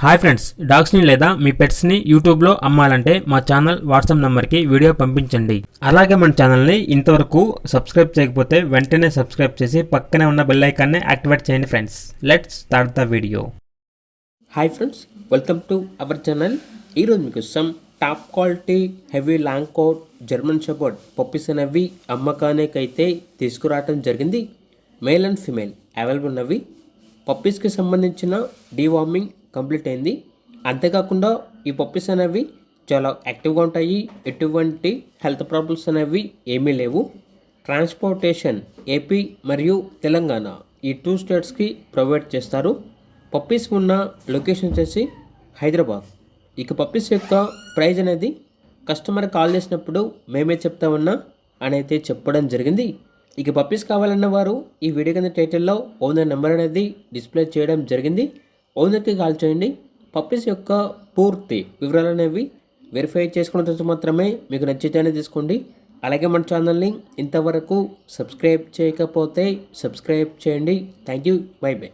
Hi friends, డాగ్స్ని లేదా మీ పెట్స్ని యూట్యూబ్లో అమ్మాలంటే మా ఛానల్ వాట్సాప్ నెంబర్కి వీడియో పంపించండి. అలాగే మన ఛానల్ని ఇంతవరకు సబ్స్క్రైబ్ చేయకపోతే వెంటనే సబ్స్క్రైబ్ చేసి పక్కనే ఉన్న బెల్ ఐకాన్ని యాక్టివేట్ చేయండి friends. Let's start the video. Hi friends, welcome to our channel. ఈరోజు మీకు some top quality heavy long coat German shepherd puppies అనేవి అమ్మకానికైతే తీసుకురావడం జరిగింది. మేల్ అండ్ ఫిమేల్ అవైలబుల్ ఉన్నవి. పప్పీస్కి సంబంధించిన డీవార్మింగ్ కంప్లీట్ అయింది. అంతేకాకుండా ఈ పప్పీస్ అనేవి చాలా యాక్టివ్గా ఉంటాయి. ఎటువంటి హెల్త్ ప్రాబ్లమ్స్ అనేవి ఏమీ లేవు. ట్రాన్స్పోర్టేషన్ ఏపీ మరియు తెలంగాణ ఈ 2 స్టేట్స్కి ప్రొవైడ్ చేస్తారు. పప్పీస్ ఉన్న లొకేషన్ వచ్చేసి హైదరాబాద్. ఇక పప్పీస్ యొక్క ప్రైజ్ అనేది కస్టమర్ కాల్ చేసినప్పుడు మేమే చెప్తామన్నా అని అయితే చెప్పడం జరిగింది. ఇక పప్పీస్ కావాలన్న వారు ఈ వీడియో కింద టైటిల్లో ఓనర్ నెంబర్ అనేది డిస్ప్లే చేయడం జరిగింది. ఓనర్కి కాల్ చేయండి. పప్పీస్ యొక్క పూర్తి వివరాలు అనేవి వెరిఫై చేసుకున్న తర్వాత మాత్రమే మీకు నచ్చితేనే తీసుకోండి. అలాగే మన ఛానల్ని ఇంతవరకు సబ్స్క్రైబ్ చేయకపోతే సబ్స్క్రైబ్ చేయండి. Thank you. By by.